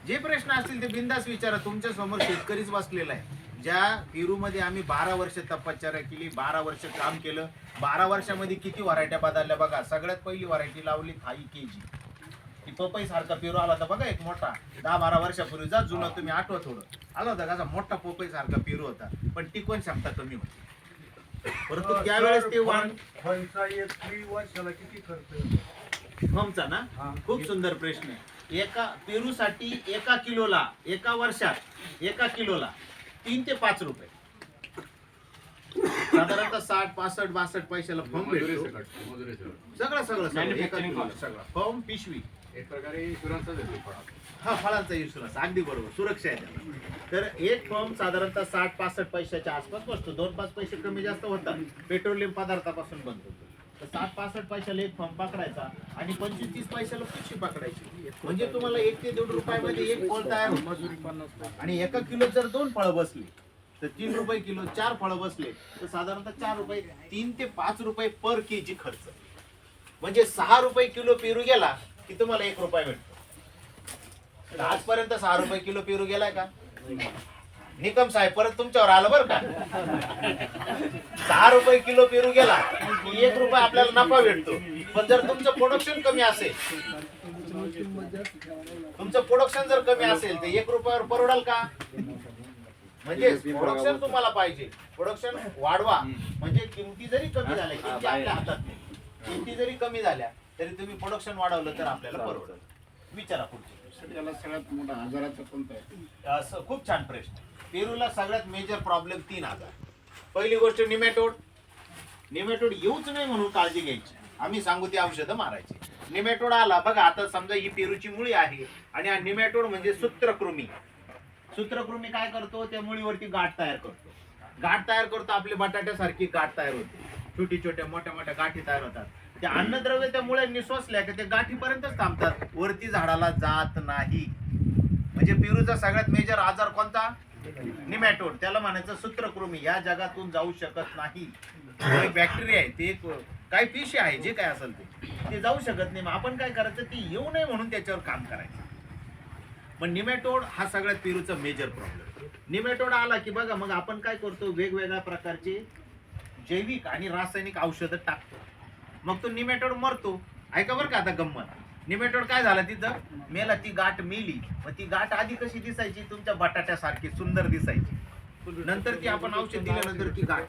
जे प्रश्न असतील ते बिंदास विचारा. तुमच्या समोर शेतकरीच बसलेला आहे. ज्या पेरूमध्ये आम्ही 12 वर्ष तपश्चर्या केली, 12 वर्ष काम केलं, 12 वर्षामध्ये किती व्हरायट्या बदलल्या बघा. सगळ्यात पहिली व्हरायटी लावली थाई केजी. ती पपई सारखा पेरू आला होता बघा, एक मोठा 10-12 वर्षापूर्वी. जा जुना तुम्ही आठवा थोडं, आला होता कसा मोठा पपई सारखा पेरू होता, पण टिकवण क्षमता कमी होती. परंतु त्यावेळेस ते फणचा एक वर्षाला किती खर्च येतो? फॉर्मचा ना खूप सुंदर प्रश्न आहे. एका पेरूसाठी एका किलोला, एका वर्षात एका किलोला 3 ते 5 रुपये, साधारणतः 60, 65, 62 पैशाला फॉर्म भेटतो. सगळं सगळं सगळं फॉर्म, पिशवी, एक प्रकारे इन्शुरन्सच येतो. हा फळांचा इन्शुरन्स, अगदी बरोबर, सुरक्षा आहे त्याला. तर एक फॉर्म साधारणतः 60-65 पैशाच्या आसपास बसतो. 2-5 पैसे कमी जास्त होतात, पेट्रोलियम पदार्थापासून बनतो. तर 60-65 पैशाला एक फॉर्म पकडायचा आणि 25-30 पैशाला पिशवी पकडायची. म्हणजे तुम्हाला 1 ते 1.5 रुपयामध्ये एक फळ तयार होतो. मजुरी 50. आणि एका किलो जर 2 फळं बसली तर 3 रुपये किलो. 4 फळं बसले तर साधारणतः 4 रुपये, 3 ते 5 रुपये पर केजी खर्च. म्हणजे 6 रुपये किलो पेरू गेला की तुम्हाला 1 रुपया भेटतो. तर आजपर्यंत 6 रुपये किलो पेरू गेलाय का? निकम साहेब परत तुमच्यावर आलं बरं का. 6 रुपये किलो पेरू गेला की 1 रुपया आपल्याला नफा भेटतो. पण जर तुमचं प्रोडक्शन कमी असेल, तुमचं प्रोडक्शन जर कमी असेल तर 1 रुपयावर परवडाल का? म्हणजे प्रोडक्शन तुम्हाला पाहिजे, प्रोडक्शन वाढवा. म्हणजे किमती जरी कमी झाल्या, किमती आपल्या हातात नाही, किमती जरी कमी झाल्या तरी तुम्ही प्रोडक्शन वाढवलं तर आपल्याला परवडेल. विचारा पुढचे. त्याला सगळ्यात मोठा आजाराचा कोणता आहे? असं खूप छान प्रश्न. पेरूला सगळ्यात मेजर प्रॉब्लेम 3 आजार. पहिली गोष्ट निमॅटोड. निमॅटोड येऊच नाही म्हणून काळजी घ्यायची. आम्ही सांगू ती औषधं मारायची. निमॅटोड आला बघा, आता समजा ही पेरूची मुळी आहे आणि हा निमॅटोड म्हणजे सूत्रकृमी. सूत्रकृमी काय करतो? त्या मुळीवरती गाठ तयार करतो. गाठ तयार करतो, आपले बटाट्यासारखी गाठ तयार होते. छोटी छोट्या मोठ्या मोठ्या गाठी तयार होतात. ते अन्नद्रव्य त्या मुळ्यांनी शोषल्या की ते गाठीपर्यंतच थांबतात, वरती झाडाला जात नाही. म्हणजे पेरूचा सगळ्यात मेजर आजार कोणता? निमॅटोड. त्याला म्हणायचं सूत्रकृमी. या जगातून जाऊ शकत नाही. एक बॅक्टेरिया आहे, ते काही पिशी आहे, जे काय असेल ते जाऊ शकत नाही. मग आपण काय करायचं? ती येऊ नये म्हणून त्याच्यावर काम करायचं. पण निमॅटोड हा सगळ्यात पेरूचा मेजर प्रॉब्लेम. निमॅटोड आला की बघा, मग आपण काय करतो? वेगवेगळ्या प्रकारचे जैविक आणि रासायनिक औषधं टाकतो. मग तो निमॅटोड मरतो. ऐका बरं का आता गंमत. निमॅटोड काय झालं? तिथं मेला, ती गाठ मेली. मग ती गाठ आधी कशी दिसायची? तुमच्या बटाट्यासारखी सुंदर दिसायची. नंतर ती आपण औषध दिल्यानंतर ती गाठ